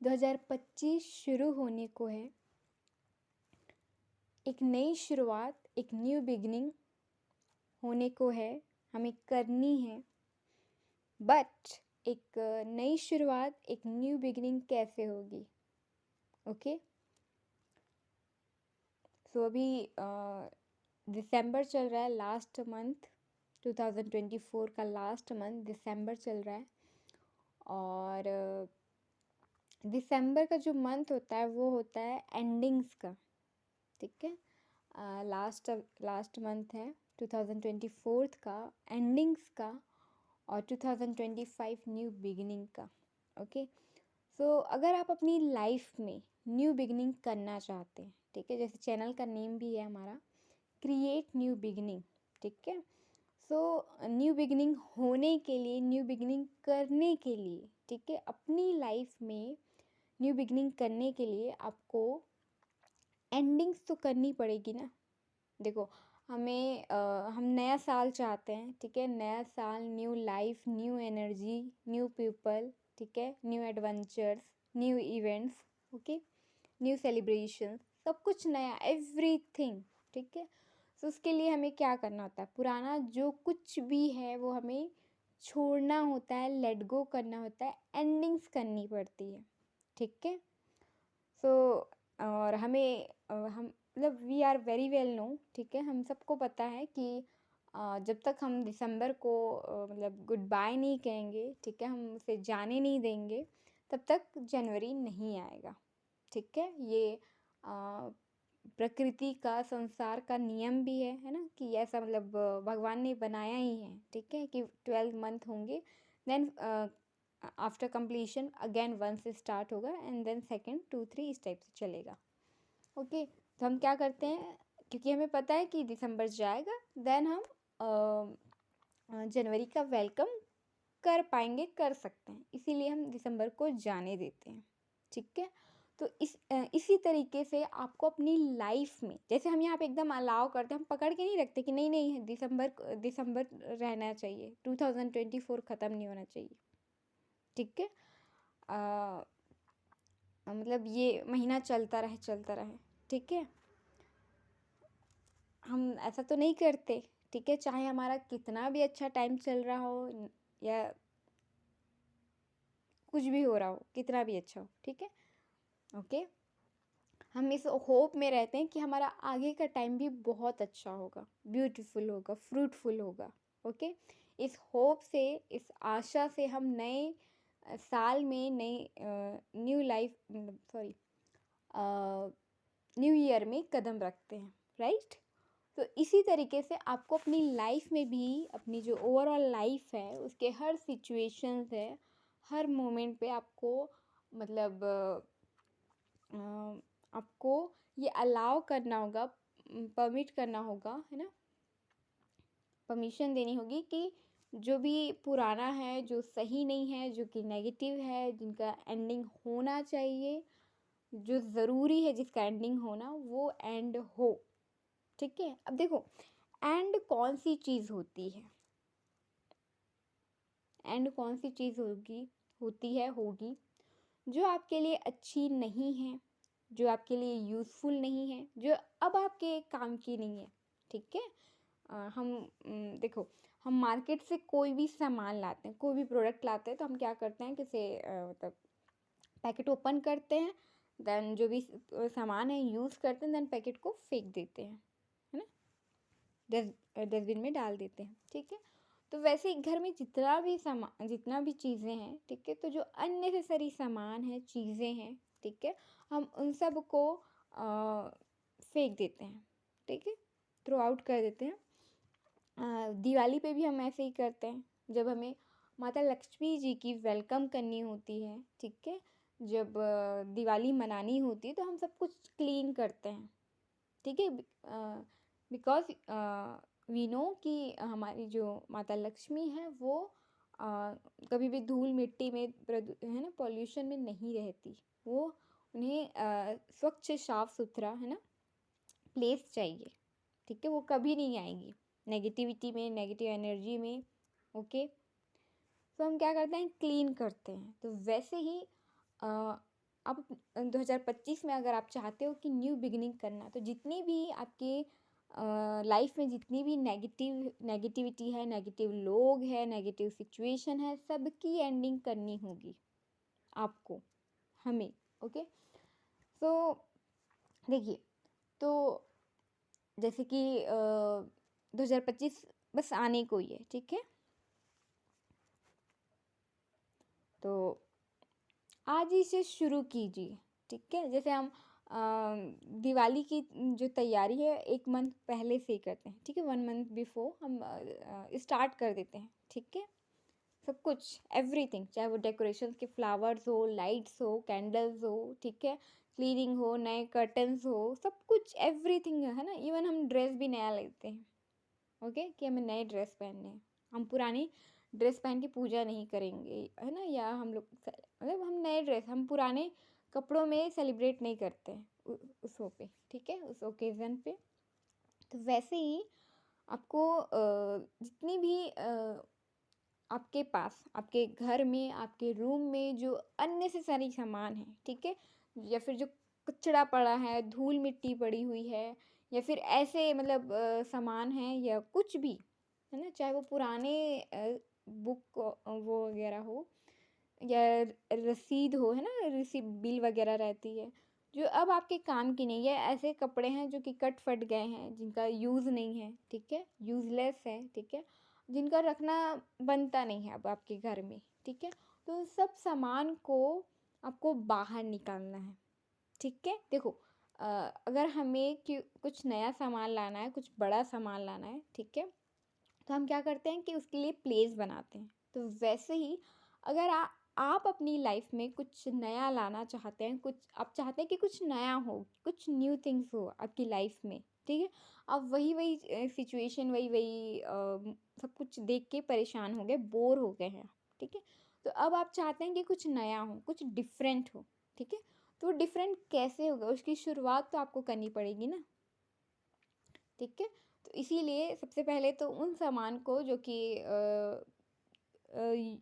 2025 शुरू होने को है। एक नई शुरुआत, एक न्यू बिगिनिंग होने को है, हमें करनी है। बट एक नई शुरुआत, एक न्यू बिगिनिंग कैसे होगी? ओके, सो अभी दिसंबर चल रहा है, लास्ट मंथ 2024 का लास्ट मंथ दिसंबर चल रहा है। और दिसंबर का जो मंथ होता है वो होता है एंडिंग्स का, ठीक है। लास्ट मंथ है 2024 का, एंडिंग्स का, और 2025 न्यू बिगिनिंग का। ओके, सो अगर आप अपनी लाइफ में न्यू बिगिनिंग करना चाहते हैं, ठीक है, जैसे चैनल का नेम भी है हमारा क्रिएट न्यू बिगिनिंग, ठीक है। सो न्यू बिगिनिंग होने के लिए, न्यू बिगिनिंग करने के लिए, ठीक है, अपनी लाइफ में न्यू बिगिनिंग करने के लिए आपको एंडिंग्स तो करनी पड़ेगी ना। देखो, हम नया साल चाहते हैं, ठीक है, नया साल, new life, new energy, new people, ठीक है, new adventures, new events, okay, new celebration, सब कुछ नया, एवरीथिंग, ठीक है। तो उसके लिए हमें क्या करना होता है? पुराना जो कुछ भी है वो हमें छोड़ना होता है, लेट गो करना होता है, एंडिंग्स करनी पड़ती है, ठीक है। सो और हम मतलब we are very well know, ठीक है, हम सबको पता है कि जब तक हम दिसंबर को मतलब गुड बाय नहीं कहेंगे, ठीक है, हम उसे जाने नहीं देंगे, तब तक जनवरी नहीं आएगा, ठीक है। ये प्रकृति का, संसार का नियम भी है ना, कि ऐसा मतलब भगवान ने बनाया ही है, ठीक है, कि 12 मंथ होंगे, देन आफ्टर कंप्लीशन अगेन 1 से स्टार्ट होगा, एंड देन सेकेंड 2 3 इस टाइप से चलेगा। ओके, तो हम क्या करते हैं, क्योंकि हमें पता है कि दिसंबर जाएगा, देन हम जनवरी का वेलकम कर पाएंगे, कर सकते हैं, इसीलिए हम दिसंबर को जाने देते हैं, ठीक है। तो इसी तरीके से आपको अपनी लाइफ में, जैसे हम यहाँ पे एकदम अलाउ करते हैं, हम पकड़ के नहीं रखते कि नहीं नहीं दिसंबर रहना चाहिए, 2024 ख़त्म नहीं होना चाहिए, ठीक है। मतलब ये महीना चलता रहे, ठीक है, हम ऐसा तो नहीं करते, ठीक है, चाहे हमारा कितना भी अच्छा टाइम चल रहा हो या कुछ भी हो रहा हो, कितना भी अच्छा हो, ठीक है, ओके। हम इस होप में रहते हैं कि हमारा आगे का टाइम भी बहुत अच्छा होगा, ब्यूटीफुल होगा, फ्रूटफुल होगा, ओके। इस होप से, इस आशा से हम नए साल में नई new life, sorry, new year में कदम रखते हैं, राइट। तो इसी तरीके से आपको अपनी लाइफ में भी, अपनी जो ओवरऑल लाइफ है उसके हर सिचुएशंस है, हर मोमेंट पे आपको मतलब आपको ये अलाउ करना होगा, परमिट करना होगा, है ना, परमिशन देनी होगी कि जो भी पुराना है, जो सही नहीं है, जो कि नेगेटिव है, जिनका एंडिंग होना चाहिए, जो ज़रूरी है जिसका एंडिंग होना, वो एंड हो, ठीक है। अब देखो, एंड कौन सी चीज़ होती है? एंड कौन सी चीज़ होगी जो आपके लिए अच्छी नहीं है, जो आपके लिए यूज़फुल नहीं है, जो अब आपके काम की नहीं है, ठीक है। देखो, हम मार्केट से कोई भी सामान लाते हैं, कोई भी प्रोडक्ट लाते हैं, तो हम क्या करते हैं कि मतलब पैकेट ओपन करते हैं, देन जो भी सामान है यूज़ करते हैं, देन पैकेट को फेंक देते हैं, है ना, डस्टबिन में डाल देते हैं, ठीक है। तो वैसे ही घर में जितना भी चीज़ें हैं, ठीक है, तो जो अननेसेसरी सामान है, चीज़ें हैं, ठीक है, हम उन सब को फेंक देते हैं, ठीक है, थ्रो आउट कर देते हैं। दिवाली पे भी हम ऐसे ही करते हैं, जब हमें माता लक्ष्मी जी की वेलकम करनी होती है, ठीक है, जब दिवाली मनानी होती है, तो हम सब कुछ क्लीन करते हैं, ठीक है, बिकॉज वी नो कि हमारी जो माता लक्ष्मी है वो कभी भी धूल मिट्टी में है ना, पॉल्यूशन में नहीं रहती, वो उन्हें स्वच्छ साफ सुथरा, है ना, प्लेस चाहिए, ठीक है, वो कभी नहीं आएंगी नेगेटिविटी में, नेगेटिव एनर्जी में, ओके। तो हम क्या करते हैं, क्लीन करते हैं। तो वैसे ही आप 2025 में अगर आप चाहते हो कि न्यू बिगिनिंग करना, तो जितनी भी आपके लाइफ में जितनी भी नेगेटिविटी है, नेगेटिव लोग हैं, नेगेटिव सिचुएशन है, सबकी एंडिंग करनी होगी आपको, हमें। ओके, सो देखिए, तो जैसे कि 2025 बस आने को ही है, ठीक है। तो आज ही से शुरू कीजिए, ठीक है। जैसे हम दिवाली की जो तैयारी है 1 मंथ पहले से ही करते हैं, ठीक है। 1 मंथ बिफोर हम स्टार्ट कर देते हैं, ठीक है। सब कुछ, एवरीथिंग, चाहे वो डेकोरेशन के फ्लावर्स हो, लाइट्स हो, कैंडल्स हो, ठीक है, क्लीनिंग हो, नए कर्टन्स हो, सब कुछ एवरीथिंग है ना। इवन हम ड्रेस भी नया लेते हैं, ओके, कि हमें नए ड्रेस पहनने हैं। हम पुरानी ड्रेस पहन के पूजा नहीं करेंगे, है ना। या हम लोग मतलब हम नए ड्रेस, हम पुराने कपड़ों में सेलिब्रेट नहीं करते हैं उस वो पे, ठीक है, उस ओकेज़न पे। तो वैसे ही आपको जितनी भी आपके पास, आपके घर में, आपके रूम में जो अननेसेसरी सामान है, ठीक है, या फिर जो कचरा पड़ा है, धूल मिट्टी पड़ी हुई है, या फिर ऐसे मतलब सामान है या कुछ भी, है ना, चाहे वो पुराने बुक वो वगैरह हो, या रसीद हो, है ना, रिसीप्ट बिल वगैरह रहती है, जो अब आपके काम की नहीं है। ऐसे कपड़े हैं जो कि कट फट गए हैं, जिनका यूज़ नहीं है, ठीक है, यूज़लेस है, ठीक है, जिनका रखना बनता नहीं है अब आपके घर में, ठीक है। तो उन सब सामान को आपको बाहर निकालना है, ठीक है। देखो, अगर हमें कुछ नया सामान लाना है, कुछ बड़ा सामान लाना है, ठीक है, तो हम क्या करते हैं कि उसके लिए प्लेस बनाते हैं। तो वैसे ही अगर आप अपनी लाइफ में कुछ नया लाना चाहते हैं, कुछ आप चाहते हैं कि कुछ नया हो, कुछ न्यू थिंग्स हो आपकी लाइफ में, ठीक है। अब वही वही सिचुएशन, वही वही सब कुछ देख के परेशान हो गए, बोर हो गए हैं, ठीक है। तो अब आप चाहते हैं कि कुछ नया हो, कुछ डिफरेंट हो, ठीक है। तो डिफरेंट कैसे होगा, उसकी शुरुआत तो आपको करनी पड़ेगी ना, ठीक है। तो इसीलिए सबसे पहले तो उन सामान को जो कि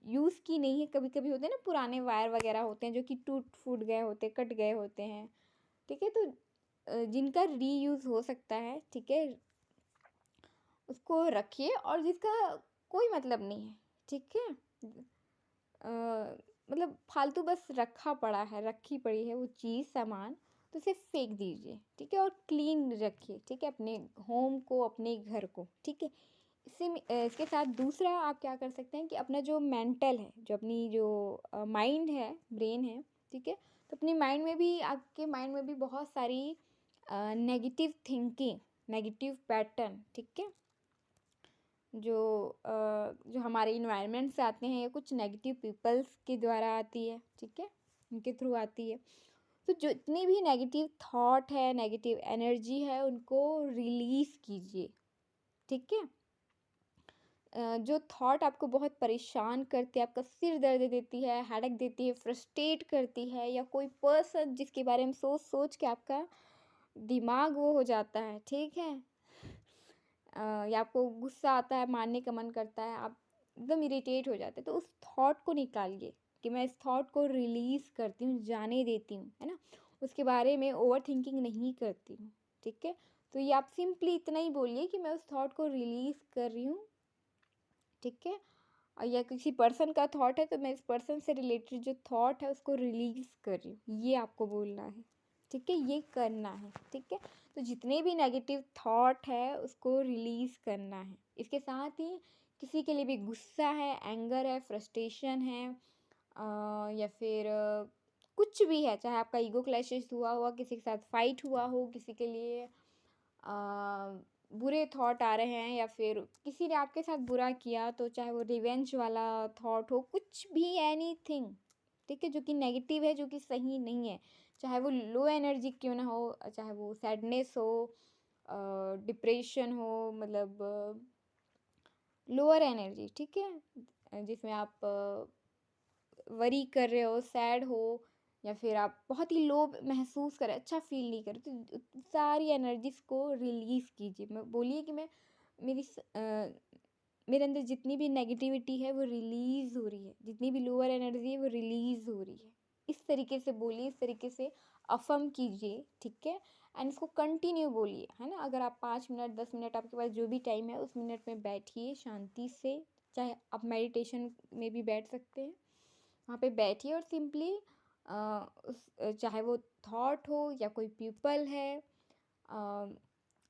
यूज़ की नहीं है, कभी कभी होते हैं ना, पुराने वायर वगैरह होते हैं जो कि टूट फूट गए होते, कट गए होते हैं, ठीक है। तो जिनका रीयूज़ हो सकता है, ठीक है, उसको रखिए, और जिसका कोई मतलब नहीं है, ठीक है, मतलब फालतू बस रखा पड़ा है, रखी पड़ी है वो चीज़, सामान, तो उसे फेंक दीजिए, ठीक है। और क्लीन रखिए, ठीक है, अपने होम को, अपने घर को, ठीक है। इसके साथ दूसरा आप क्या कर सकते हैं कि अपना जो मेंटल है, जो अपनी जो माइंड है, ब्रेन है, ठीक है, तो अपनी माइंड में भी, आपके माइंड में भी बहुत सारी नेगेटिव थिंकिंग, नेगेटिव पैटर्न, ठीक है, जो हमारे इन्वायरमेंट से आते हैं, या कुछ नेगेटिव पीपल्स के द्वारा आती है, ठीक है, उनके थ्रू आती है। तो जितनी भी नेगेटिव थॉट है, नेगेटिव एनर्जी है, उनको रिलीज़ कीजिए, ठीक है। जो थॉट आपको बहुत परेशान करती है, आपका सिर दर्द देती है, हेडेक देती है, फ्रस्ट्रेट करती है, या कोई पर्सन जिसके बारे में सोच सोच के आपका दिमाग वो हो जाता है, ठीक है, या आपको गुस्सा आता है, मारने का मन करता है, आप एकदम इरिटेट हो जाते हैं, तो उस थॉट को निकालिए कि मैं इस थॉट को रिलीज़ करती हूँ, जाने देती हूँ, है ना, उसके बारे में ओवर थिंकिंग नहीं करती हूँ, ठीक है। तो ये आप सिंपली इतना ही बोलिए कि मैं उस थॉट को रिलीज़ कर रही हूँ, ठीक है। या किसी पर्सन का थॉट है, तो मैं इस पर्सन से रिलेटेड जो थॉट है उसको रिलीज़ कर रही हूँ, ये आपको बोलना है, ठीक है, ये करना है, ठीक है। तो जितने भी नेगेटिव थॉट है उसको रिलीज़ करना है। इसके साथ ही किसी के लिए भी गुस्सा है, एंगर है, फ्रस्ट्रेशन है, या फिर कुछ भी है, चाहे आपका ईगो क्लैशेस हुआ किसी के साथ फाइट हुआ हो, किसी के लिए बुरे थॉट आ रहे हैं, या फिर किसी ने आपके साथ बुरा किया, तो चाहे वो रिवेंज वाला थॉट हो, कुछ भी, एनीथिंग, ठीक है, जो कि नेगेटिव है, जो कि सही नहीं है, चाहे वो लो एनर्जी क्यों ना हो, चाहे वो सैडनेस हो, डिप्रेशन हो, मतलब लोअर एनर्जी, ठीक है, जिसमें आप वरी कर रहे हो, सैड हो, या फिर आप बहुत ही लो महसूस करें, अच्छा फील नहीं करें, तो सारी एनर्जीज को रिलीज़ कीजिए। मैं बोलिए कि मैं मेरी मेरे अंदर जितनी भी नेगेटिविटी है वो रिलीज़ हो रही है, जितनी भी लोअर एनर्जी है वो रिलीज़ हो रही है, इस तरीके से बोलिए, इस तरीके से अफर्म कीजिए, ठीक है। एंड इसको कंटिन्यू बोलिए, है ना। अगर आप 5 मिनट 10 मिनट आपके पास जो भी टाइम है उस मिनट में बैठिए शांति से, चाहे आप मेडिटेशन में भी बैठ सकते हैं, वहाँ पे बैठिए और सिंपली उस चाहे वो थॉट हो या कोई पीपल है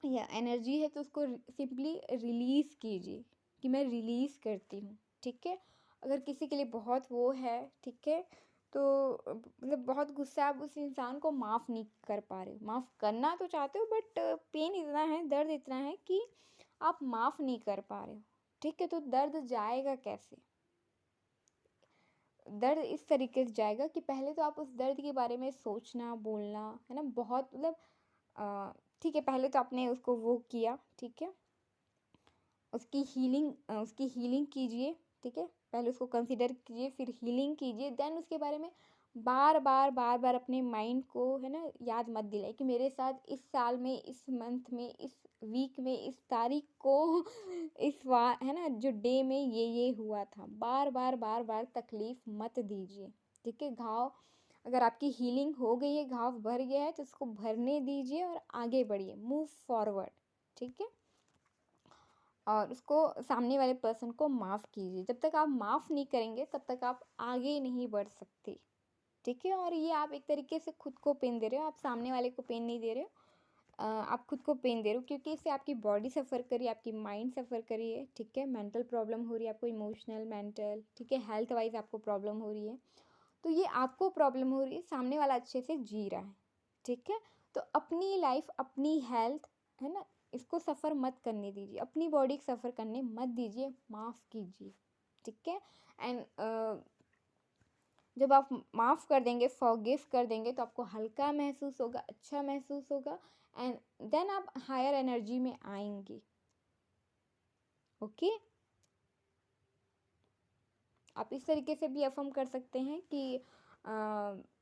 या एनर्जी है, तो उसको सिंपली रिलीज़ कीजिए कि मैं रिलीज़ करती हूँ, ठीक है। अगर किसी के लिए बहुत वो है, ठीक है, तो मतलब बहुत गुस्सा, आप उस इंसान को माफ़ नहीं कर पा रहे हो, माफ़ करना तो चाहते हो बट पेन इतना है, दर्द इतना है कि आप माफ़ नहीं कर पा रहे हो, ठीक है। तो दर्द जाएगा कैसे? दर्द इस तरीके से जाएगा कि पहले तो आप उस दर्द के बारे में सोचना, बोलना, है ना, बहुत मतलब ठीक है, पहले तो आपने उसको वो किया, ठीक है, उसकी हीलिंग कीजिए, ठीक है। पहले उसको कंसिडर कीजिए, फिर हीलिंग कीजिए, देन उसके बारे में बार बार अपने माइंड को, है ना, याद मत दिलाइए कि मेरे साथ इस साल में, इस मंथ में, इस वीक में, इस तारीख को है ना, जो डे में ये हुआ था। बार तकलीफ मत दीजिए, ठीक है। घाव, अगर आपकी हीलिंग हो गई है, घाव भर गया है, तो उसको भरने दीजिए और आगे बढ़िए, मूव फॉरवर्ड, ठीक है। और उसको, सामने वाले पर्सन को माफ़ कीजिए। जब तक आप माफ़ नहीं करेंगे तब तक आप आगे नहीं बढ़ सकते, ठीक है। और ये आप एक तरीके से खुद को पेन दे रहे हो, आप सामने वाले को पेन नहीं दे रहे हो, आप खुद को पेन दे रहे हो, क्योंकि इससे आपकी बॉडी सफ़र करी है, आपकी माइंड सफ़र करी है, ठीक है। मेंटल प्रॉब्लम हो रही है आपको, इमोशनल, मेंटल, ठीक है, हेल्थ वाइज आपको प्रॉब्लम हो रही है। तो ये आपको प्रॉब्लम हो रही है, सामने वाला अच्छे से जी रहा है, ठीक है। तो अपनी लाइफ, अपनी हेल्थ, है ना, इसको सफ़र मत करने दीजिए, अपनी बॉडी को सफ़र करने मत दीजिए, माफ़ कीजिए, ठीक है। एंड जब आप माफ़ कर देंगे, फॉरगिव कर देंगे, तो आपको हल्का महसूस होगा, अच्छा महसूस होगा, एंड देन आप हायर एनर्जी में आएंगे, ओके। आप इस तरीके से भी अफर्म कर सकते हैं कि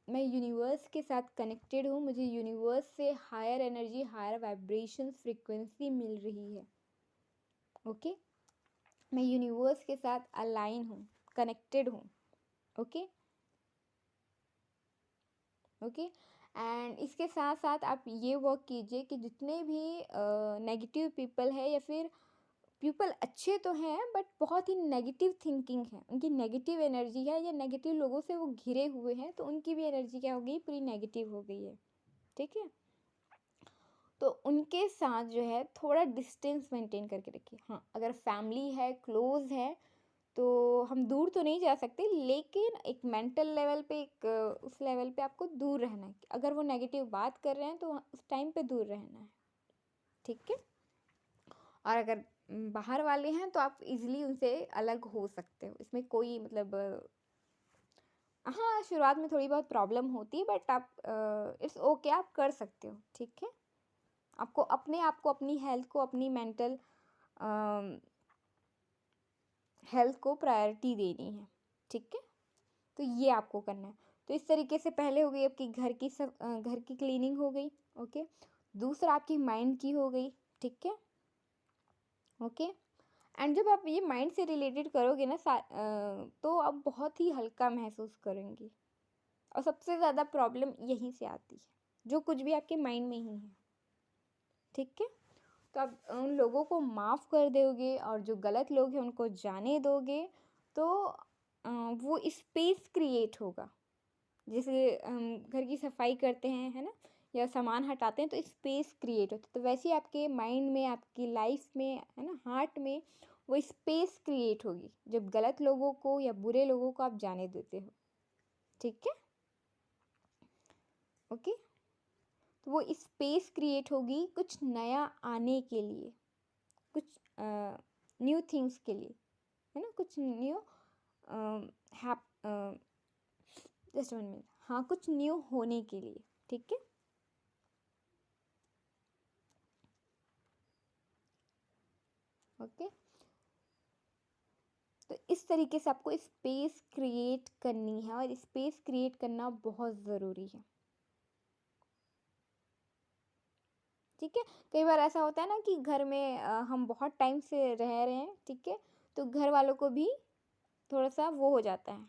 मैं यूनिवर्स के साथ कनेक्टेड हूँ, मुझे यूनिवर्स से higher energy, higher vibration, frequency मिल रही है, ओके। मैं यूनिवर्स के साथ अलाइन हूँ, कनेक्टेड हूँ, ओके ओके। एंड इसके साथ साथ आप ये वर्क कीजिए कि जितने भी नेगेटिव पीपल है, या फिर पीपल अच्छे तो हैं बट बहुत ही नेगेटिव थिंकिंग है, उनकी नेगेटिव एनर्जी है, या नेगेटिव लोगों से वो घिरे हुए हैं, तो उनकी भी एनर्जी क्या हो गई, पूरी नेगेटिव हो गई है, ठीक है। तो उनके साथ जो है थोड़ा डिस्टेंस मेंटेन करके रखिए। हाँ, अगर फैमिली है, क्लोज है, तो हम दूर तो नहीं जा सकते, लेकिन एक मेंटल लेवल पे, एक उस लेवल पे आपको दूर रहना है। अगर वो नेगेटिव बात कर रहे हैं तो उस टाइम पे दूर रहना है, ठीक है। और अगर बाहर वाले हैं तो आप इजीली उनसे अलग हो सकते हो, इसमें कोई मतलब हाँ, शुरुआत में थोड़ी बहुत प्रॉब्लम होती है बट आप इट्स ओके, आप कर सकते हो, ठीक है। आपको अपने आप को, अपनी हेल्थ को, अपनी मेंटल हेल्थ को प्रायोरिटी देनी है, ठीक है। तो ये आपको करना है। तो इस तरीके से पहले हो गई आपकी घर की क्लीनिंग हो गई, ओके। दूसरा आपकी माइंड की हो गई, ठीक है, ओके। एंड जब आप ये माइंड से रिलेटेड करोगे ना तो आप बहुत ही हल्का महसूस करेंगे। और सबसे ज़्यादा प्रॉब्लम यहीं से आती है, जो कुछ भी आपके माइंड में ही है, ठीक है। तो आप उन लोगों को माफ़ कर दोगे और जो गलत लोग हैं उनको जाने दोगे, तो वो स्पेस क्रिएट होगा। जैसे हम घर की सफाई करते हैं, है ना, या सामान हटाते हैं तो स्पेस क्रिएट होता है, तो वैसे ही आपके माइंड में, आपकी लाइफ में, है ना, हार्ट में वो स्पेस क्रिएट होगी जब गलत लोगों को या बुरे लोगों को आप जाने देते हो, ठीक है, ओके। तो वो स्पेस क्रिएट होगी कुछ नया आने के लिए, कुछ न्यू थिंग्स के लिए, है ना, कुछ न्यू जस्ट 1 मिनट, हाँ, कुछ न्यू होने के लिए, ठीक है, ओके। तो इस तरीके से आपको स्पेस क्रिएट करनी है, और स्पेस क्रिएट करना बहुत ज़रूरी है, ठीक है। कई बार ऐसा होता है ना कि घर में हम बहुत टाइम से रह रहे हैं, ठीक है, तो घर वालों को भी थोड़ा सा वो हो जाता है,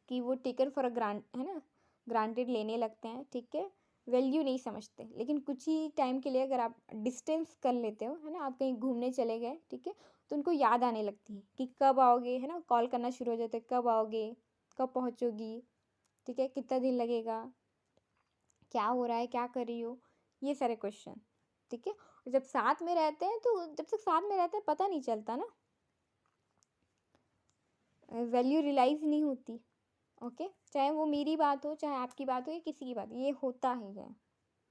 कि वो टेकन फॉर अ ग्रांट, है ना, ग्रांटेड लेने लगते हैं, ठीक है, वैल्यू नहीं समझते। लेकिन कुछ ही टाइम के लिए अगर आप डिस्टेंस कर लेते हो, है ना, आप कहीं घूमने चले गए, ठीक है, तो उनको याद आने लगती है कि कब आओगे, है ना, कॉल करना शुरू हो जाते हैं, कब आओगे, कब पहुँचोगी, ठीक है, कितना दिन लगेगा, क्या हो रहा है, क्या कर रही हो, ये सारे क्वेश्चन, ठीक है। और जब साथ में रहते हैं तो जब तक साथ में रहते हैं पता नहीं चलता ना, वैल्यू रियलाइज नहीं होती। ओके, चाहे वो मेरी बात हो, चाहे आपकी बात हो, या किसी की बात, ये होता ही है,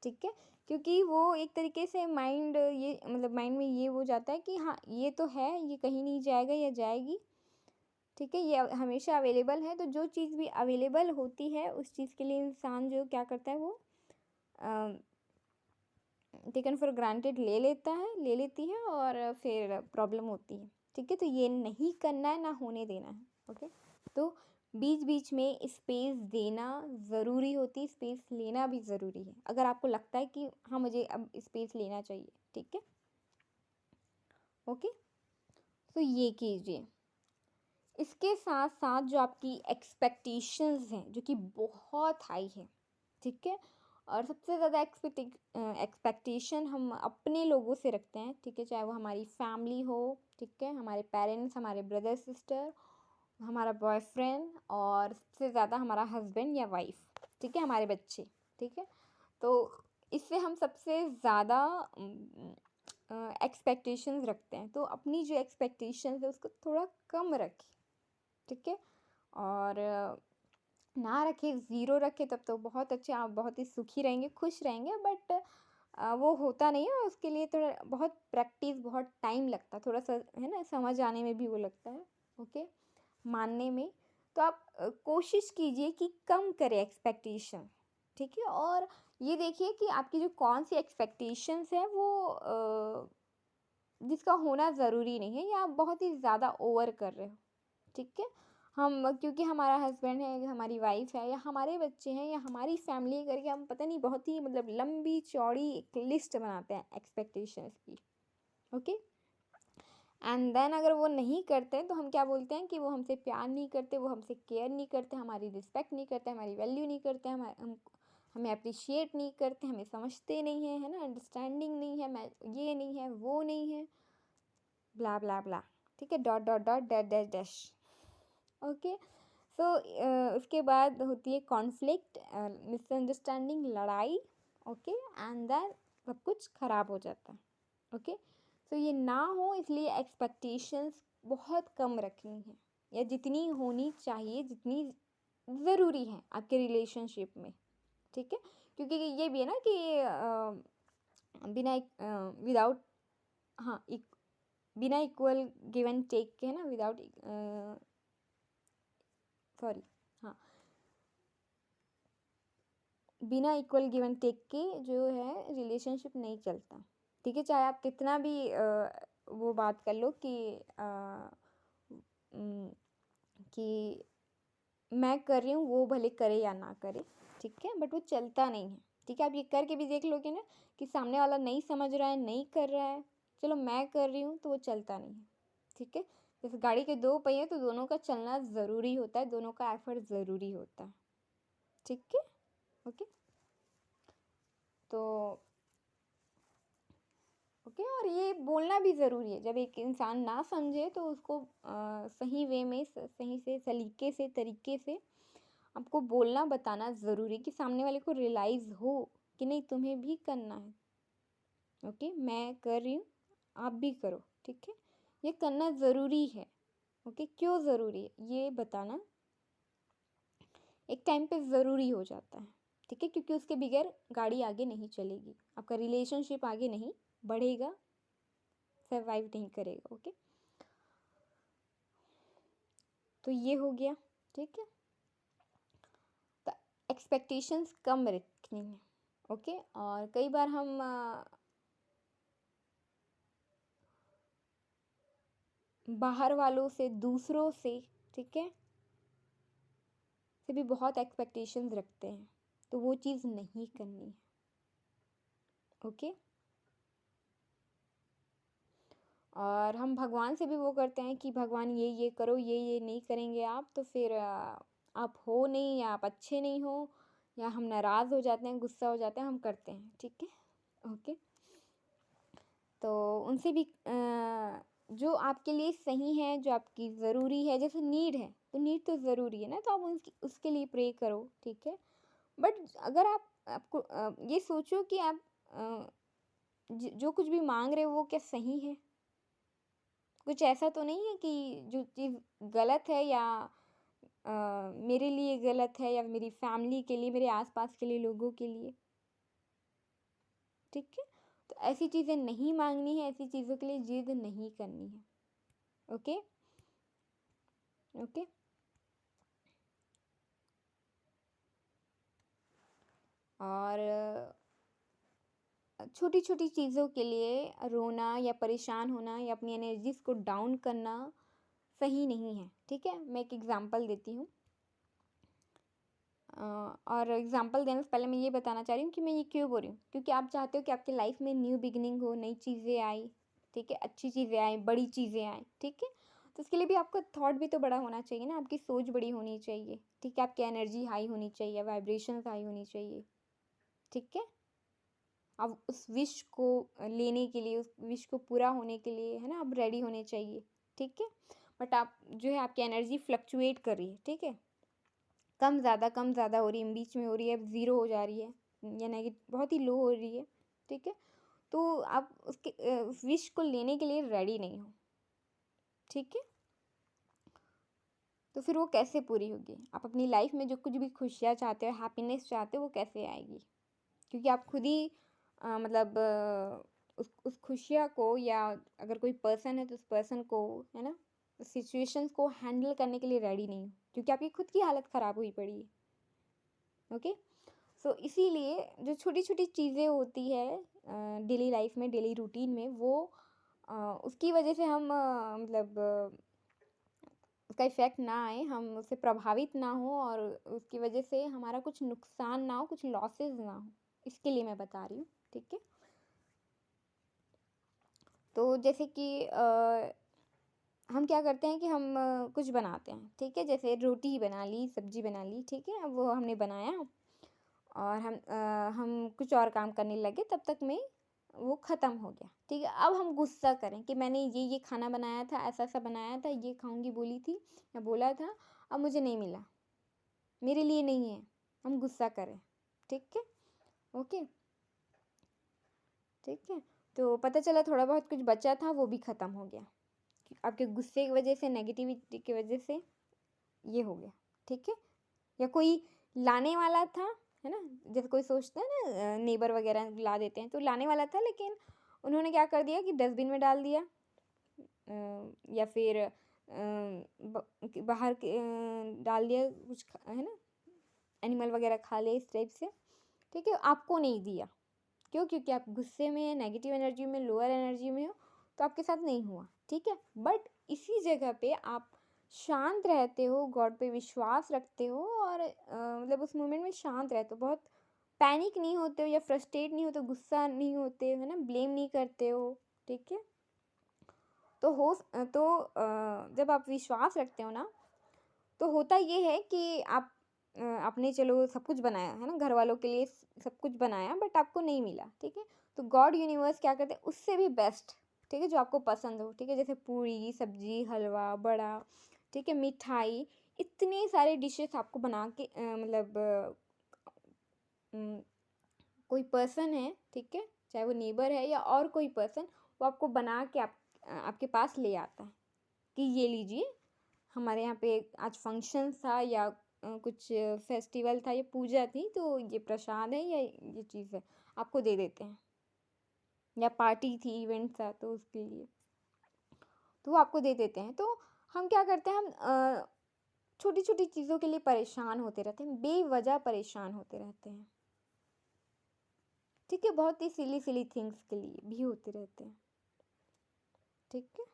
ठीक है। क्योंकि वो एक तरीके से माइंड, ये मतलब माइंड में ये हो जाता है कि हाँ ये तो है, ये कहीं नहीं जाएगा या जाएगी, ठीक है, ये हमेशा अवेलेबल है। तो जो चीज़ भी अवेलेबल होती है उस चीज़ के लिए इंसान जो क्या करता है वो टेकन फॉर ग्रांटेड ले लेता है, ले लेती है, और फिर प्रॉब्लम होती है, ठीक है। तो ये नहीं करना है, ना होने देना है। ओके, तो बीच बीच में स्पेस देना ज़रूरी होती है, स्पेस लेना भी ज़रूरी है, अगर आपको लगता है कि हाँ मुझे अब स्पेस लेना चाहिए, ठीक है। ओके, तो ये कीजिए। इसके साथ साथ जो आपकी एक्सपेक्टेशंस हैं जो कि बहुत हाई है, ठीक है, और सबसे ज़्यादा एक्सपेक्टेशन हम अपने लोगों से रखते हैं, ठीक है, चाहे वो हमारी फैमिली हो, ठीक है, हमारे पेरेंट्स, हमारे ब्रदर सिस्टर, हमारा बॉयफ्रेंड, और सबसे ज़्यादा हमारा हस्बैंड या वाइफ, ठीक है, हमारे बच्चे, ठीक है। तो इससे हम सबसे ज़्यादा एक्सपेक्टेशंस रखते हैं। तो अपनी जो एक्सपेक्टेशंस है उसको थोड़ा कम रखें, ठीक है, और ना रखे, ज़ीरो रखे, तब तो बहुत अच्छे, आप बहुत ही सुखी रहेंगे, खुश रहेंगे। बट वो होता नहीं है, उसके लिए थोड़ा बहुत प्रैक्टिस, बहुत टाइम लगता है, थोड़ा सा, है ना, समझ आने में भी वो लगता है, ओके, मानने में। तो आप कोशिश कीजिए कि कम करें एक्सपेक्टेशन, ठीक है। और ये देखिए कि आपकी जो कौन सी एक्सपेक्टेशंस है वो जिसका होना ज़रूरी नहीं है, या आप बहुत ही ज़्यादा ओवर कर रहे हो, ठीक है। हम क्योंकि हमारा हस्बैंड है, हमारी वाइफ है, या हमारे बच्चे हैं, या हमारी फैमिली है करके हम पता नहीं बहुत ही मतलब लंबी चौड़ी एक लिस्ट बनाते हैं एक्सपेक्टेशंस की, ओके। एंड देन अगर वो नहीं करते तो हम क्या बोलते हैं कि वो हमसे प्यार नहीं करते, वो हमसे केयर नहीं करते, हमारी रिस्पेक्ट नहीं करते, हमारी वैल्यू नहीं करते, हमें अप्रिशिएट नहीं करते, हमें समझते नहीं है, है ना, अंडरस्टैंडिंग नहीं है, मैं ये नहीं है, वो नहीं है, ब्ला ब्ला ब्ला, ठीक है, dot dot dot dash dash dash. Okay, so उसके बाद होती है कॉन्फ्लिक्ट, मिसअंडरस्टैंडिंग, लड़ाई, ओके, एंड देन सब कुछ ख़राब हो जाता है, ओके। सो ये ना हो इसलिए एक्सपेक्टेशंस बहुत कम रखनी है, या जितनी होनी चाहिए, जितनी ज़रूरी है आपके रिलेशनशिप में, ठीक है। क्योंकि ये भी है ना कि बिना विदाउट, हाँ, बिना इक्वल गिव एंड टेक के, है ना, विदाउट, सॉरी, हाँ, बिना इक्वल गिव एंड टेक के जो है रिलेशनशिप नहीं चलता, ठीक है। चाहे आप कितना भी वो बात कर लो कि कि मैं कर रही हूँ, वो भले करे या ना करे, ठीक है, बट वो चलता नहीं है, ठीक है। आप ये करके भी देख लोगे ना कि सामने वाला नहीं समझ रहा है, नहीं कर रहा है, चलो मैं कर रही हूँ, तो वो चलता नहीं है, ठीक है। जैसे गाड़ी के दो पहिए, तो दोनों का चलना ज़रूरी होता है, दोनों का एफर्ट ज़रूरी होता है, ठीक है, ओके। तो ओके, और ये बोलना भी ज़रूरी है, जब एक इंसान ना समझे तो उसको सही वे में, सही से, सलीके से, तरीके से आपको बोलना, बताना ज़रूरी, कि सामने वाले को रियलाइज़ हो कि नहीं तुम्हें भी करना है, ओके, मैं कर रही हूँ, आप भी करो, ठीक है, ये करना ज़रूरी है, ओके। क्यों ज़रूरी है ये बताना एक टाइम पे ज़रूरी हो जाता है, ठीक है, क्योंकि उसके बगैर गाड़ी आगे नहीं चलेगी, आपका रिलेशनशिप आगे नहीं बढ़ेगा, सर्वाइव नहीं करेगा, ओके। तो ये हो गया, ठीक है। तो एक्सपेक्टेशंस कम रखनी है, ओके। और कई बार हम बाहर वालों से, दूसरों से, ठीक है, से भी बहुत एक्सपेक्टेशंस रखते हैं, तो वो चीज़ नहीं करनी है, ओके। और हम भगवान से भी वो करते हैं कि भगवान ये करो, ये नहीं करेंगे आप, तो फिर आप हो नहीं, या आप अच्छे नहीं हो, या हम नाराज़ हो जाते हैं, गुस्सा हो जाते हैं, हम करते हैं, ठीक है। ओके, तो उनसे भी जो आपके लिए सही है, जो आपकी ज़रूरी है, जैसे नीड है, तो नीड तो ज़रूरी है ना, तो आप उसके लिए प्रे करो, ठीक है। बट अगर आपको ये सोचो कि आप जो कुछ भी मांग रहे हो वो क्या सही है। कुछ ऐसा तो नहीं है कि जो चीज़ गलत है, या मेरे लिए गलत है, या मेरी फैमिली के लिए, मेरे आसपास के लिए, लोगों के लिए, ठीक है। तो ऐसी चीज़ें नहीं मांगनी है, ऐसी चीज़ों के लिए जिद नहीं करनी है। Okay okay. और छोटी छोटी चीज़ों के लिए रोना या परेशान होना या अपनी एनर्जीज को डाउन करना सही नहीं है, ठीक है। मैं एक एग्ज़ाम्पल देती हूँ। और एग्ज़ाम्पल देने से पहले मैं ये बताना चाह रही हूँ कि मैं ये क्यों बोल रही हूँ, क्योंकि आप चाहते हो कि आपकी लाइफ में न्यू बिगिनिंग हो, नई चीज़ें आई, ठीक है, अच्छी चीज़ें आए, बड़ी चीज़ें आए, ठीक है। तो उसके लिए भी आपका थॉट भी तो बड़ा होना चाहिए ना, आपकी सोच बड़ी होनी चाहिए, ठीक है। आपकी एनर्जी हाई होनी चाहिए, वाइब्रेशंस हाई होनी चाहिए, ठीक है। अब उस विश को लेने के लिए, उस विश को पूरा होने के लिए, है ना, आप रेडी होने चाहिए, ठीक है। बट आप जो है, आपकी एनर्जी फ्लक्चुएट कर रही है, ठीक है, कम ज़्यादा हो रही है, बीच में हो रही है, ज़ीरो हो जा रही है, या नेगेटिव बहुत ही लो हो रही है, ठीक है। तो आप उस विश को लेने के लिए रेडी नहीं हो, ठीक है। तो फिर वो कैसे पूरी होगी? आप अपनी लाइफ में जो कुछ भी खुशियाँ चाहते हो, हैप्पीनेस चाहते हो, वो कैसे आएगी? क्योंकि आप खुद ही मतलब उस खुशियाँ को, या अगर कोई पर्सन है तो उस पर्सन को, है ना, उस सिचुएशंस को हैंडल करने के लिए रेडी नहीं हो, क्योंकि आपकी खुद की हालत ख़राब हुई पड़ी है। ओके, सो इसीलिए जो छोटी छोटी चीज़ें होती है डेली लाइफ में, डेली रूटीन में, वो उसकी वजह से हम उसका इफ़ेक्ट ना आए, हम उससे प्रभावित ना हो, और उसकी वजह से हमारा कुछ नुकसान ना हो, कुछ लॉसेस ना हो, इसके लिए मैं बता रही हूँ, ठीक है। तो जैसे कि हम क्या करते हैं कि हम कुछ बनाते हैं, ठीक है, जैसे रोटी ही बना ली, सब्जी बना ली, ठीक है, अब वो हमने बनाया, और हम कुछ और काम करने लगे, तब तक में वो ख़त्म हो गया, ठीक है। अब हम गुस्सा करें कि मैंने ये खाना बनाया था, ऐसा ऐसा बनाया था, ये खाऊंगी बोली थी या बोला था, अब मुझे नहीं मिला, मेरे लिए नहीं है, हम गुस्सा करें, ठीक है। ओके, ठीक है। तो पता चला थोड़ा बहुत कुछ बचा था, वो भी ख़त्म हो गया, आपके गुस्से की वजह से, नेगेटिविटी की वजह से ये हो गया, ठीक है। या कोई लाने वाला था, है ना, जैसे कोई सोचता है ना, नेबर वगैरह ला देते हैं, तो लाने वाला था, लेकिन उन्होंने क्या कर दिया कि डस्टबिन में डाल दिया, या फिर बाहर डाल दिया कुछ, है ना, एनिमल वगैरह खा ले, इस टाइप से, ठीक है, आपको नहीं दिया। क्यों? क्योंकि आप गुस्से में, नेगेटिव एनर्जी में, लोअर एनर्जी में हो, तो आपके साथ नहीं हुआ, ठीक है। बट इसी जगह पे आप शांत रहते हो, गॉड पे विश्वास रखते हो, और मतलब उस मोमेंट में शांत रहते हो, बहुत पैनिक नहीं होते हो, या फ्रस्ट्रेट नहीं होते, गुस्सा नहीं होते हो, है ना, ब्लेम नहीं करते हो, ठीक है। तो जब आप विश्वास रखते हो ना, तो होता ये है कि आप आपने चलो सब कुछ बनाया, है ना, घर वालों के लिए सब कुछ बनाया, बट आपको नहीं मिला, ठीक है। तो गॉड यूनिवर्स क्या करते हैं, उससे भी बेस्ट, ठीक है, जो आपको पसंद हो, ठीक है, जैसे पूरी सब्जी, हलवा, बड़ा, ठीक है, मिठाई, इतने सारे डिशेस आपको बना के उम, कोई पर्सन है, ठीक है, चाहे वो नेबर है या और कोई पर्सन, वो आपको बना के आपके पास ले आता है कि ये लीजिए, हमारे यहाँ पे आज फंक्शन था, या कुछ फेस्टिवल था, या पूजा थी, तो ये प्रसाद है, या ये चीज़ है, आपको दे देते हैं, या पार्टी थी, इवेंट था, तो उसके लिए तो वो आपको दे देते हैं। तो हम क्या करते हैं, हम छोटी छोटी चीज़ों के लिए परेशान होते रहते हैं, बेवजह परेशान होते रहते हैं, ठीक है, बहुत ही सिली सिली थिंग्स के लिए भी होते रहते हैं, ठीक है।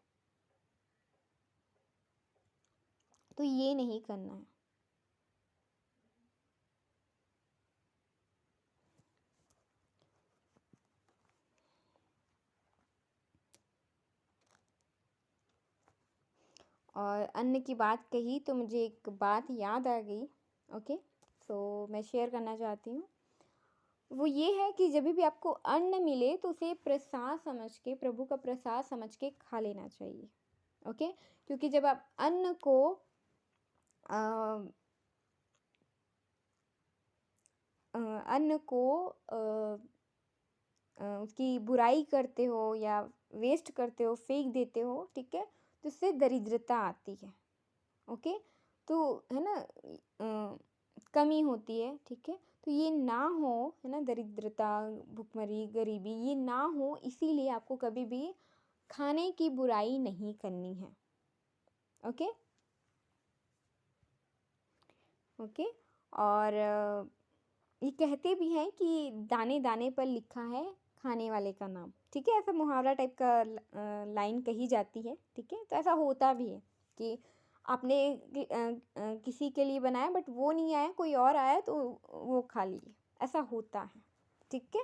तो ये नहीं करना है। और अन्न की बात कही तो मुझे एक बात याद आ गई। ओके, सो मैं शेयर करना चाहती हूँ। वो ये है कि जब भी आपको अन्न मिले तो उसे प्रसाद समझ के, प्रभु का प्रसाद समझ के खा लेना चाहिए। ओके, क्योंकि जब आप अन्न को अन्न को उसकी बुराई करते हो या वेस्ट करते हो, फेंक देते हो, ठीक है, तो उससे दरिद्रता आती है। ओके, तो है ना, कमी होती है, ठीक है, तो ये ना हो, है ना, दरिद्रता, भुखमरी, गरीबी ये ना हो, इसीलिए आपको कभी भी खाने की बुराई नहीं करनी है। ओके ओके, और ये कहते भी हैं कि दाने दाने पर लिखा है खाने वाले का नाम, ठीक है, ऐसा मुहावरा टाइप का लाइन कही जाती है, ठीक है, तो ऐसा होता भी है कि आपने किसी के लिए बनाया बट वो नहीं आया, कोई और आया तो वो खा लिए, ऐसा होता है, ठीक है।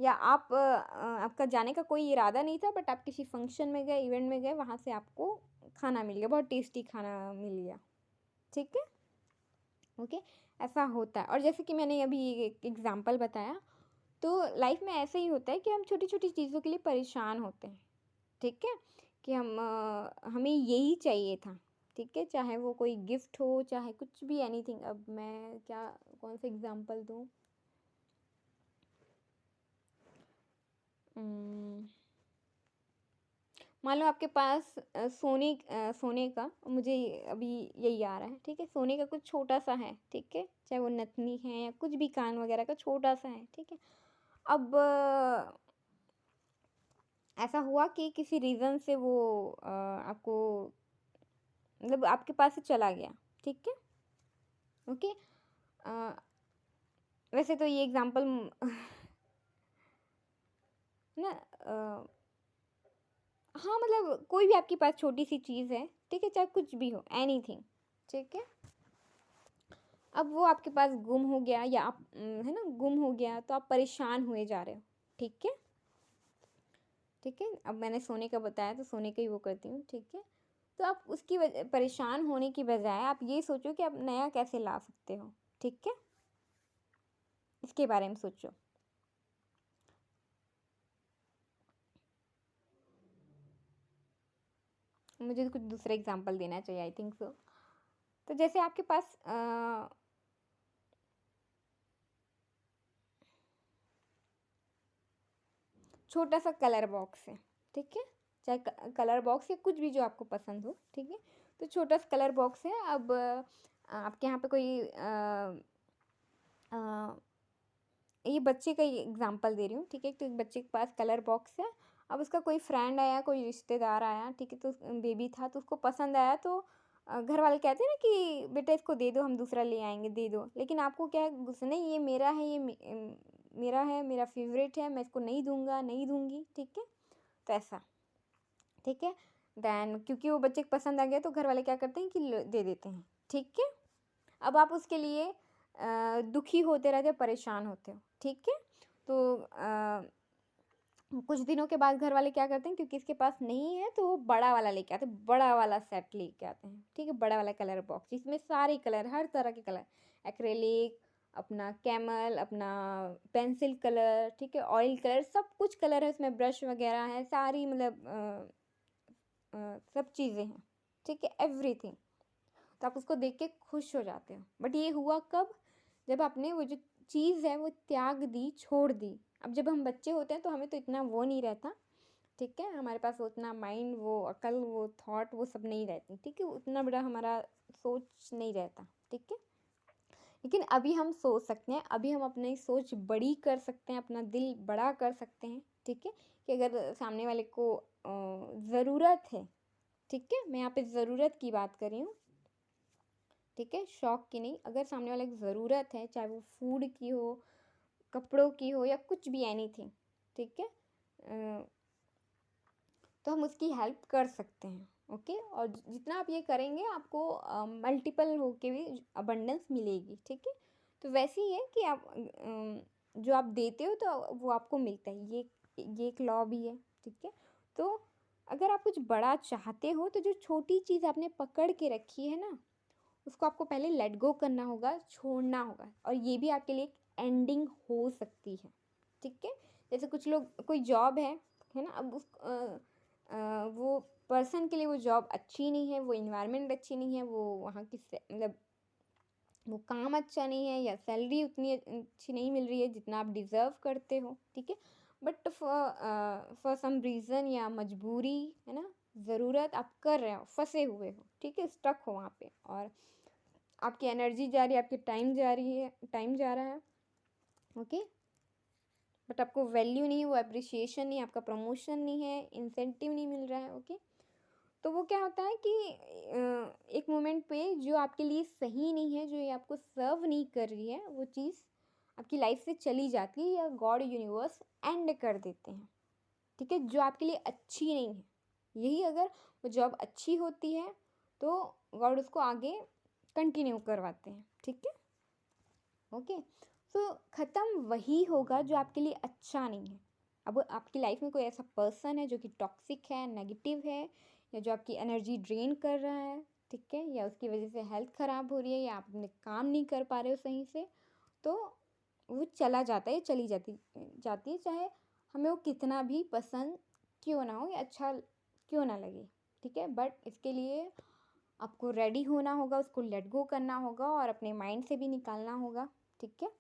या आप आपका जाने का कोई इरादा नहीं था बट आप किसी फंक्शन में गए, इवेंट में गए, वहाँ से आपको खाना मिल गया, बहुत टेस्टी खाना मिल गया, ठीक है। ओके, ऐसा होता है। और जैसे कि मैंने अभी एक एग्जांपल बताया, तो लाइफ में ऐसे ही होता है कि हम छोटी छोटी चीज़ों के लिए परेशान होते हैं, ठीक है, कि हमें यही चाहिए था, ठीक है, चाहे वो कोई गिफ्ट हो, चाहे कुछ भी, एनीथिंग। अब मैं क्या, कौन सा एग्जांपल दूँ? मान लो आपके पास सोने का, मुझे अभी यही आ रहा है, ठीक है, सोने का कुछ छोटा सा है, ठीक है, चाहे वो नथनी है या कुछ भी, कान वगैरह का छोटा सा है, ठीक है। अब ऐसा हुआ कि किसी रीज़न से वो आपको, मतलब आपके पास से चला गया, ठीक है। ओके, वैसे तो ये एग्जांपल ना, हाँ, मतलब कोई भी आपके पास छोटी सी चीज़ है, ठीक है, चाहे कुछ भी हो, एनीथिंग, ठीक है। अब वो आपके पास गुम हो गया, या आप है ना, गुम हो गया, तो आप परेशान हुए जा रहे हो, ठीक है, ठीक है। अब मैंने सोने का बताया तो सोने का ही वो करती हूँ, ठीक है। तो आप उसकी वजह, परेशान होने की बजाय आप ये सोचो कि आप नया कैसे ला सकते हो, ठीक है, इसके बारे में सोचो। मुझे तो कुछ दूसरा एग्जांपल देना चाहिए, आई थिंक सो। तो जैसे आपके पास छोटा सा कलर बॉक्स है, ठीक है, चाहे कलर बॉक्स या कुछ भी जो आपको पसंद हो, ठीक है, तो छोटा सा कलर बॉक्स है। अब आपके यहाँ पे कोई ये बच्चे का एग्जांपल दे रही हूँ, ठीक है, तो एक बच्चे के पास कलर बॉक्स है। अब उसका कोई फ्रेंड आया, कोई रिश्तेदार आया, ठीक है, तो बेबी था तो उसको पसंद आया, तो घर वाले कहते हैं ना कि बेटा इसको दे दो, हम दूसरा ले आएंगे, दे दो, लेकिन आपको क्या है गुस्सा, नहीं ये मेरा है, ये मेरा है, मेरा फेवरेट है, मैं इसको नहीं दूंगा, नहीं दूंगी, ठीक है, तो ऐसा, ठीक है। देन क्योंकि वो बच्चे को पसंद आ गया तो घर वाले क्या करते हैं कि दे देते हैं, ठीक है। अब आप उसके लिए दुखी होते रहते हो, परेशान होते हो, ठीक है। तो कुछ दिनों के बाद घर वाले क्या करते हैं, क्योंकि इसके पास नहीं है तो वो बड़ा वाला लेके आते हैं, बड़ा वाला सेट लेके आते हैं, ठीक है, बड़ा वाला कलर बॉक्स जिसमें सारे कलर, हर तरह के कलर, एक्रेलिक, अपना कैमल, अपना पेंसिल कलर, ठीक है, ऑयल कलर, सब कुछ कलर है उसमें, ब्रश वगैरह है, सारी मतलब सब चीज़ें हैं, ठीक है, एवरीथिंग। तो आप उसको देख के खुश हो जाते हो, बट ये हुआ कब, जब आपने वो जो चीज़ है वो त्याग दी, छोड़ दी। अब जब हम बच्चे होते हैं तो हमें तो इतना वो नहीं रहता, ठीक है, हमारे पास उतना माइंड, वो अकल, वो थॉट, वो सब नहीं रहती, ठीक है, उतना बड़ा हमारा सोच नहीं रहता, ठीक है। लेकिन अभी हम सोच सकते हैं, अभी हम अपनी सोच बड़ी कर सकते हैं, अपना दिल बड़ा कर सकते हैं, ठीक है, कि अगर सामने वाले को ज़रूरत है, ठीक है, मैं यहाँ पे ज़रूरत की बात कर रही हूँ, ठीक है, शौक की नहीं, अगर सामने वाले को ज़रूरत है, चाहे वो फूड की हो, कपड़ों की हो, या कुछ भी, एनीथिंग, ठीक है, तो हम उसकी हेल्प कर सकते हैं, ओके। और जितना आप ये करेंगे आपको मल्टीपल होके भी अबंडेंस मिलेगी, ठीक है। तो वैसे ही है कि आप जो आप देते हो तो वो आपको मिलता है, ये एक लॉ भी है, ठीक है। तो अगर आप कुछ बड़ा चाहते हो तो जो छोटी चीज़ आपने पकड़ के रखी है ना, उसको आपको पहले लेट गो करना होगा, छोड़ना होगा, और ये भी आपके लिए एक एंडिंग हो सकती है, ठीक है। जैसे कुछ लोग, कोई जॉब है ना, अब वो पर्सन के लिए वो जॉब अच्छी नहीं है, वो इन्वायरमेंट अच्छी नहीं है, वो वहाँ की मतलब वो काम अच्छा नहीं है, या सैलरी उतनी अच्छी नहीं मिल रही है जितना आप डिज़र्व करते हो, ठीक है। बट फॉर सम रीज़न या मजबूरी, है ना, ज़रूरत, आप कर रहे हो, फंसे हुए हो, ठीक है, स्टक हो वहाँ पे, और आपकी एनर्जी जा रही है, आपकी टाइम जा रहा है, ओके, बट आपको वैल्यू नहीं है, वो अप्रिसिएशन नहीं है, आपका प्रमोशन नहीं है, इंसेंटिव नहीं मिल रहा है, ओके। तो वो क्या होता है कि एक मोमेंट पे जो आपके लिए सही नहीं है, जो ये आपको सर्व नहीं कर रही है, वो चीज़ आपकी लाइफ से चली जाती है, या गॉड यूनिवर्स एंड कर देते हैं, ठीक है, जो आपके लिए अच्छी नहीं है। यही अगर वो जॉब अच्छी होती है तो गॉड उसको आगे कंटिन्यू करवाते हैं, ठीक है, ओके। सो ख़त्म वही होगा जो आपके लिए अच्छा नहीं है। अब आपकी लाइफ में कोई ऐसा पर्सन है जो कि टॉक्सिक है, नेगेटिव है, या जो आपकी एनर्जी ड्रेन कर रहा है, ठीक है, या उसकी वजह से हेल्थ ख़राब हो रही है, या आप अपने काम नहीं कर पा रहे हो सही से, तो वो चला जाता है, चली जाती जाती है, चाहे हमें वो कितना भी पसंद क्यों ना हो, या अच्छा क्यों ना लगे, ठीक है। बट इसके लिए आपको रेडी होना होगा, उसको लेट गो करना होगा, और अपने माइंड से भी निकालना होगा, ठीक है,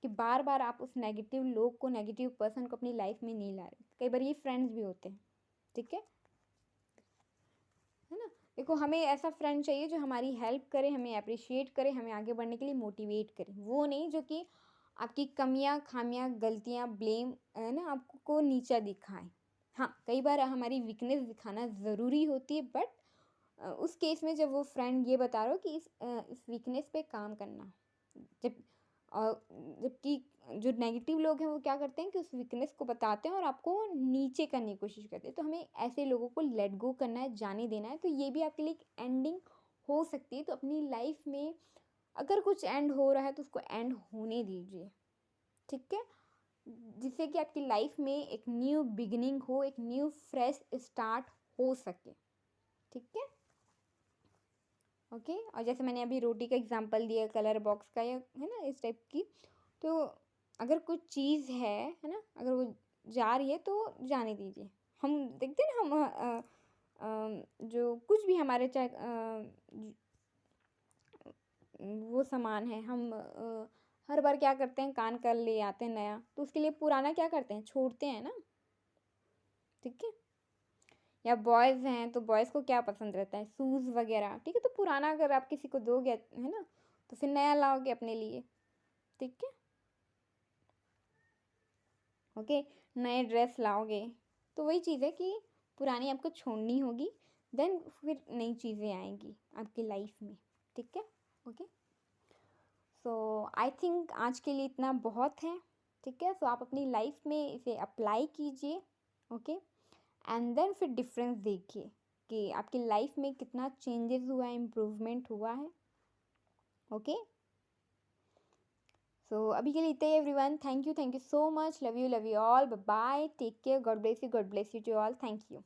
कि बार बार आप उस नेगेटिव लोग को, नेगेटिव पर्सन को अपनी लाइफ में नहीं ला रहे। कई बार ये फ्रेंड्स भी होते हैं, ठीक है ना। देखो, हमें ऐसा फ्रेंड चाहिए जो हमारी हेल्प करे, हमें अप्रिशिएट करे, हमें आगे बढ़ने के लिए मोटिवेट करे, वो नहीं जो कि आपकी कमियां, खामियां, गलतियां, ब्लेम, है ना, आपको नीचा दिखाए। हाँ, कई बार हमारी वीकनेस दिखाना ज़रूरी होती है, बट उस केस में जब वो फ्रेंड ये बता रहा हो कि इस वीकनेस पे काम करना, जब जबकि जो नेगेटिव लोग हैं वो क्या करते हैं कि उस वीकनेस को बताते हैं और आपको नीचे करने की कोशिश करते हैं। तो हमें ऐसे लोगों को लेट गो करना है, जाने देना है। तो ये भी आपके लिए एक एंडिंग हो सकती है। तो अपनी लाइफ में अगर कुछ एंड हो रहा है तो उसको एंड होने दीजिए, ठीक है, जिससे कि आपकी लाइफ में एक न्यू बिगिनिंग हो, एक न्यू फ्रेश स्टार्ट हो सके, ठीक है, ओके। और जैसे मैंने अभी रोटी का एग्जांपल दिया, कलर बॉक्स का, या है ना, इस टाइप की। तो अगर कुछ चीज़ है ना, अगर वो जा रही है तो जाने दीजिए। हम देखते हैं ना, हम जो कुछ भी हमारे चाहे वो सामान है, हम हर बार क्या करते हैं, कान का ले आते हैं नया, तो उसके लिए पुराना क्या करते हैं, छोड़ते हैं ना, ठीक है। या बॉयज़ हैं तो बॉयज़ को क्या पसंद रहता है, शूज़ वगैरह, ठीक है। तो पुराना अगर आप किसी को दोगे, है ना, तो फिर नया लाओगे अपने लिए, ठीक है, ओके, नए ड्रेस लाओगे। तो वही चीज़ है कि पुरानी आपको छोड़नी होगी, देन फिर नई चीज़ें आएंगी आपकी लाइफ में, ठीक है, ओके। सो आई थिंक आज के लिए इतना बहुत है, ठीक है। सो आप अपनी लाइफ में इसे अप्लाई कीजिए, ओके, एंड देन फिर डिफरेंस देखिए कि आपकी लाइफ में कितना चेंजेस हुआ है, इम्प्रूवमेंट हुआ है, ओके। सो अभी के लिए इतना ही everyone. Thank you so much, love you all, bye bye, take care, God bless you to all, thank you.